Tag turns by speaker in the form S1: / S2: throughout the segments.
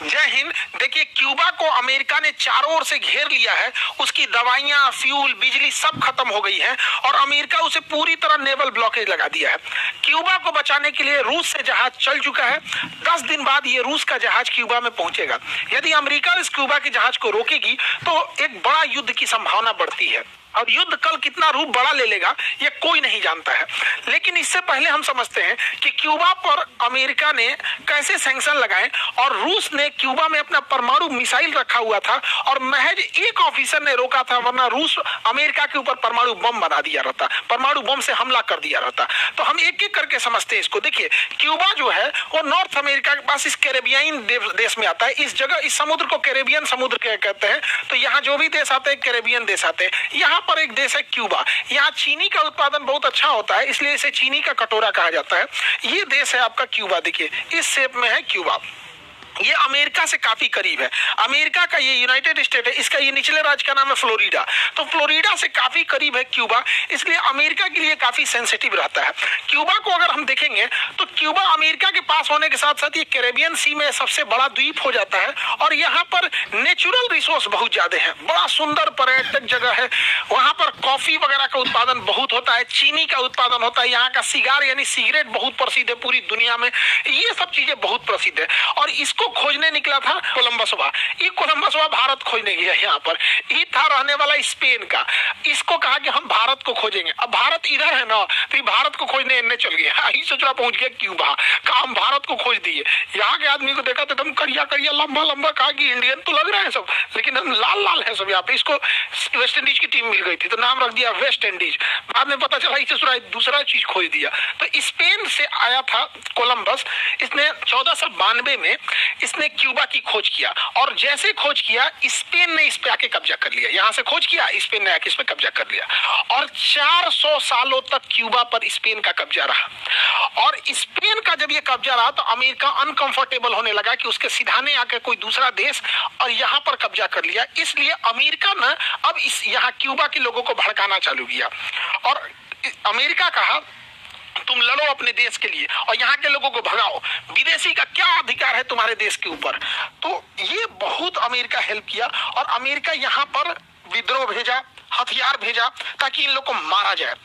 S1: जय हिंद। देखिए, क्यूबा को अमेरिका ने चारों ओर से घेर लिया है। उसकी दवाइयां, फ्यूल, बिजली सब खत्म हो गई है और अमेरिका उसे पूरी तरह नेवल ब्लॉकेज लगा दिया है। क्यूबा को बचाने के लिए रूस से जहाज चल चुका है। 10 दिन बाद ये रूस का जहाज क्यूबा में पहुंचेगा। यदि अमेरिका इस क्यूबा के जहाज को रोकेगी तो एक बड़ा युद्ध की संभावना बढ़ती है और युद्ध कल कितना रूप बड़ा ले लेगा ये कोई नहीं जानता है। लेकिन इससे पहले हम समझते हैं कि क्यूबा पर अमेरिका ने कैसे सैंक्शन लगाए और रूस ने क्यूबा में अपना परमाणु मिसाइल रखा हुआ था और महज एक ऑफिसर ने रोका था, वरना रूस अमेरिका के ऊपर परमाणु बम बना दिया रहता, परमाणु बम से हमला कर दिया रहता। तो हम एक एक करके समझते हैं इसको। देखिए, क्यूबा जो है वो नॉर्थ अमेरिका के पास इस कैरेबियाई देश में आता है। इस जगह, इस समुद्र को कैरेबियन समुद्र कहते हैं। तो यहाँ जो भी देश आते हैं कैरेबियन देश आते हैं। यहाँ पर एक देश है क्यूबा। यहाँ चीनी का उत्पादन बहुत अच्छा होता है, इसलिए इसे चीनी का कटोरा कहा जाता है। ये देश है आपका क्यूबा। देखिए, इस शेप में है क्यूबा। ये अमेरिका से काफी करीब है। अमेरिका का ये यूनाइटेड स्टेट है, इसका ये निचले राज्य का नाम है फ्लोरिडा। तो फ्लोरिडा से काफी करीब है क्यूबा, इसलिए अमेरिका के लिए काफी सेंसिटिव रहता है। क्यूबा को अगर हम देखेंगे तो क्यूबा अमेरिका के पास होने के साथ साथ ये कैरेबियन सी में सबसे बड़ा द्वीप हो जाता है और यहाँ पर नेचुरल रिसोर्स बहुत ज्यादा है। बड़ा सुंदर पर्यटक जगह है। वहां पर कॉफी वगैरह का उत्पादन बहुत होता है, चीनी का उत्पादन होता है। यहाँ का सिगार यानी सिगरेट बहुत प्रसिद्ध है पूरी दुनिया में। ये सब चीजें बहुत प्रसिद्ध है और इसको खोजने निकला था कोलंबसवा। ये कोलंबसवा भारत खोजने गया। यहाँ पर ये था रहने वाला स्पेन का। इसको कहा कि हम भारत को खोजेंगे। अब भारत इधर है ना, तो भारत को खोजने इन्हें चल गया। यही सोचना पहुंच गया क्यूबा का, हम भारत को खोज दिए। यहाँ के आदमी को देखा तो एकदम करिया करिया लंबा लंबा, कहा कि इंडियन तो लग रहे हैं सब, लेकिन हम लाल लाल है सब। यहाँ पे इसको वेस्ट इंडीज की टीम मिल गई थी तो नाम रख दिया वेस्ट इंडीज। बाद में पता चला इसे दूसरा चीज खोज दिया। तो स्पेन से आया था कोलंबस। इसने 1492 में इसने क्यूबा की खोज किया और जैसे खोज किया स्पेन ने इस पे आके कब्जा कर लिया। यहां से खोज किया, स्पेन ने आके इस पे कब्जा कर लिया और 400 सालों तक क्यूबा पर स्पेन का कब्जा रहा। और स्पेन का जब ये कब्जा रहा तो अमेरिका अनकंफर्टेबल होने लगा कि उसके सिधाने आके कोई दूसरा देश और यहां पर कब्जा कर लिया। इसलिए अमेरिका ने अब इस यहाँ क्यूबा के लोगों को भड़काना चालू किया और अमेरिका कहा तुम लड़ो अपने देश के लिए और यहाँ के लोगों को भगाओ। विदेशी का क्या अधिकार है तुम्हारे देश के ऊपर। तो ये बहुत अमेरिका हेल्प किया और अमेरिका यहाँ पर विद्रोह भेजा, हथियार भेजा ताकि इन लोग को मारा जाए।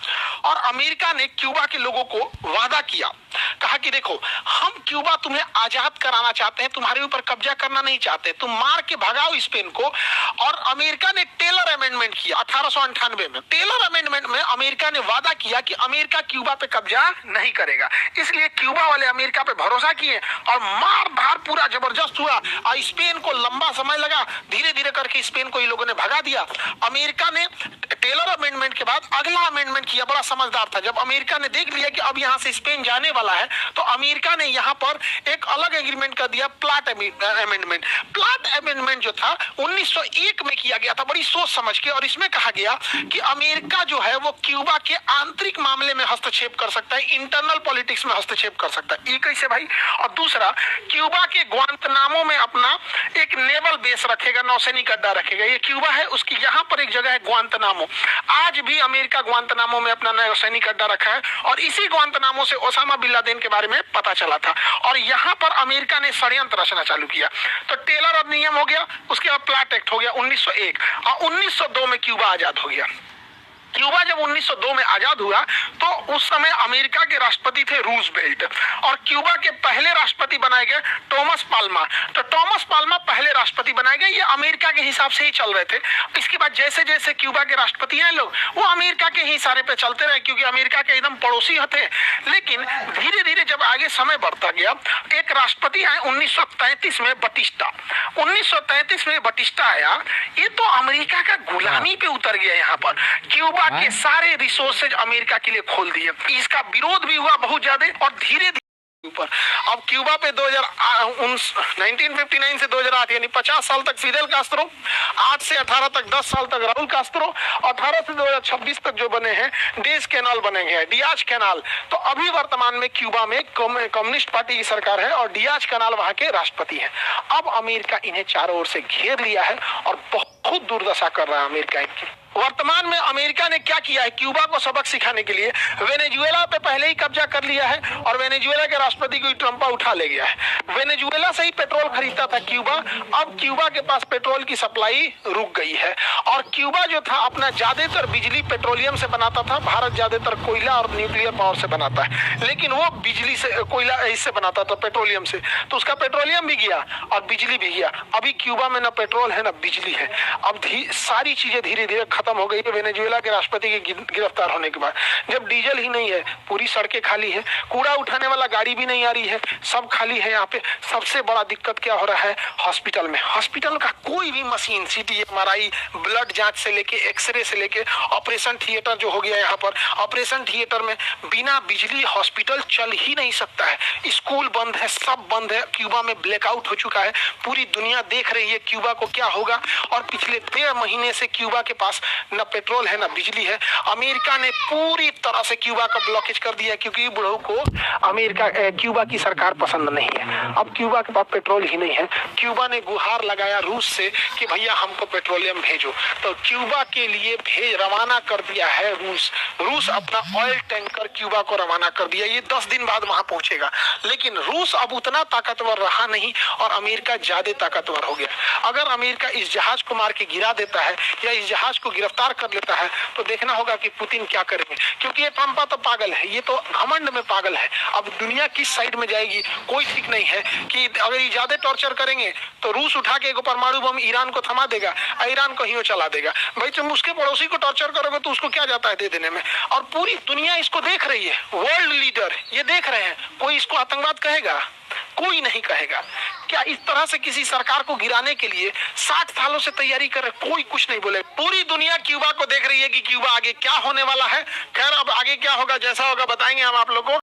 S1: और अमेरिका ने क्यूबा के लोगों को वादा किया, कहा कि देखो हम क्यूबा तुम्हें आजाद कराना चाहते हैं, तुम्हारे ऊपर कब्जा करना नहीं चाहते, तुम मार के भगाओ स्पेन को। और अमेरिका ने टेलर अमेंडमेंट किया 1898 में। टेलर अमेंडमेंट में अमेरिका ने वादा किया कि अमेरिका क्यूबा पे कब्जा नहीं करेगा। इसलिए क्यूबा वाले अमेरिका पे भरोसा किए और मार धार पूरा जबरदस्त हुआ और स्पेन को लंबा समय लगा। धीरे धीरे करके स्पेन को इन लोगों ने भगा दिया। अमेरिका ने टेलर अमेंडमेंट के बाद अगला अमेंडमेंट किया, बड़ा समझदार था। जब अमेरिका ने देख लिया कि अब यहां से स्पेन जाने वाला है तो अमेरिका ने यहां पर एक अलग एग्रीमेंट कर दिया, प्लाट अमेंडमेंट। प्लाट अमेंडमेंट जो था 1901 में किया गया था, बड़ी सोच समझ के। और इसमें कहा गया कि अमेरिका जो है वो क्यूबा के आंतरिक मामले में हस्तक्षेप कर सकता है, इंटरनल पॉलिटिक्स में हस्तक्षेप कर सकता है। ये कैसे भाई? और दूसरा, क्यूबा के ग्वांतनामो में अपना एक नेवल बेस रखेगा, नौसैनिक अड्डा रखेगा। ये क्यूबा है, उसकी यहाँ पर एक जगह है ग्वांतनामो। आज भी अमेरिका ग्वांतनामो में अपना नौसैनिक अड्डा रखा है और इसी ग्वांतनामो से ओसामा बिन लादेन के बारे में पता चला था। और यहाँ पर अमेरिका ने षड्यंत्र रचना चालू किया। तो टेलर अधिनियम हो गया, उसके बाद प्लाट एक्ट हो गया 1901 और 1902 में क्यूबा आजाद हो गया। क्यूबा जब 1902 में आजाद हुआ तो उस समय अमेरिका के राष्ट्रपति थे रूजवेल्ट और क्यूबा के पहले राष्ट्रपति बनाए गए टॉमस पाल्मा। तो टॉमस पाल्मा पहले राष्ट्रपति बनाए गए। ये अमेरिका के हिसाब से ही चल रहे थे। इसके बाद जैसे जैसे क्यूबा के राष्ट्रपति हैं लोग, वो अमेरिका के ही इशारे पे चलते रहे क्योंकि अमेरिका के एकदम पड़ोसी थे। लेकिन धीरे धीरे जब आगे समय बढ़ता गया, एक राष्ट्रपति आए 1933 में, बटिस्टा। 1933 में बटिस्टा आया। ये तो अमेरिका का गुलामी पे उतर गया। यहाँ पर क्यूबा के सारे रिसोर्सेज अमेरिका के लिए खोल दिए। इसका विरोध भी हुआ बहुत ज्यादा और धीरे धीरे ऊपर अब क्यूबा पे 1959 से 2008 यानी 50 साल तक फिदेल कास्त्रो, 8 से 18 तक 10 साल तक राउल कास्त्रो, 18 से 2026 तक जो बने हैं डेज कैनाल बनेंगे हैं, डियाज कैनाल। तो अभी वर्तमान में क्यूबा में कम्युनिस्ट पार्टी की सरकार है और डियाज कैनाल वहां के राष्ट्रपति हैं। अब अमेरिका इन्हें चारों ओर से घेर लिया है और बहुत दुर्दशा कर रहा है अमेरिका इनकी। वर्तमान में अमेरिका ने क्या किया है क्यूबा को सबक सिखाने के लिए? वेनेजुएला पे पहले ही कब्जा कर लिया है और वेनेजुएला के राष्ट्रपति को ट्रंपा उठा ले गया है। वेनेजुएला से ही पेट्रोल खरीदता था क्यूबा, अब क्यूबा के पास पेट्रोल की सप्लाई रुक गई है और क्यूबा जो था अपना ज्यादातर बिजली पेट्रोलियम से बनाता था। भारत ज्यादातर कोयला और न्यूक्लियर पावर से बनाता है, लेकिन वो बिजली से कोयला इससे बनाता था पेट्रोलियम से, तो उसका पेट्रोलियम भी गया और बिजली भी गया। अभी क्यूबा में ना पेट्रोल है ना बिजली है। अब सारी चीजें धीरे धीरे खत्म हो गई है वेनेजुएला के राष्ट्रपति के गिरफ्तार होने के बाद। जब डीजल ही नहीं है, पूरी सड़कें खाली है, कूड़ा उठाने वाला गाड़ी भी नहीं आ रही है, सब खाली है। यहाँ पे सबसे बड़ा दिक्कत क्या हो रहा है? हॉस्पिटल में, हॉस्पिटल का कोई भी मशीन, सीटी एमआरआई, ब्लड जांच से लेके एक्सरे से लेके ऑपरेशन थिएटर जो हो गया यहाँ पर, ऑपरेशन थिएटर में बिना बिजली हॉस्पिटल चल ही नहीं सकता है। स्कूल बंद है, सब बंद है। क्यूबा में ब्लैकआउट हो चुका है, पूरी दुनिया देख रही है क्यूबा को क्या होगा। और पिछले 1.5 महीने से क्यूबा के पास न पेट्रोल है न बिजली है। अमेरिका ने पूरी तरह से क्यूबा का ब्लॉकेज कर दिया क्योंकि बुढ़ऊ को क्यूबा की सरकार पसंद नहीं है। अब क्यूबा के पास पेट्रोल ही नहीं है। क्यूबा ने गुहार लगाया रूस से कि भैया हमको पेट्रोलियम भेजो, तो क्यूबा के लिए रवाना कर दिया है रूस अपना ऑयल टैंकर क्यूबा को रवाना कर दिया। ये 10 दिन बाद वहां पहुंचेगा, लेकिन रूस अब उतना ताकतवर रहा नहीं और अमेरिका ज्यादा ताकतवर हो गया। अगर अमेरिका इस जहाज को मार के गिरा देता है या इस जहाज को गिरफ्तार कर लेता है तो देखना होगा कि पुतिन क्या करेंगे, क्योंकि ये ट्रंपा तो पागल है, ये तो घमंड में पागल है। अब दुनिया किस साइड में जाएगी कोई ठीक नहीं है कि अगर ये ज्यादा टॉर्चर करेंगे तो रूस उठा के एक परमाणु बम ईरान को थमा देगा, ईरान को ही चला देगा। भाई तुम उसके पड़ोसी को टॉर्चर करोगे तो उसको क्या जाता है दे देने में। और पूरी दुनिया इसको देख रही है, वर्ल्ड लीडर ये देख रहे हैं। कोई इसको आतंकवाद कहेगा? कोई नहीं कहेगा। क्या इस तरह से किसी सरकार को गिराने के लिए 60 सालों से तैयारी कर रहे, कोई कुछ नहीं बोले। पूरी दुनिया क्यूबा को देख रही है कि क्यूबा आगे क्या होने वाला है। खैर अब आगे क्या होगा, जैसा होगा बताएंगे हम आप लोगों को।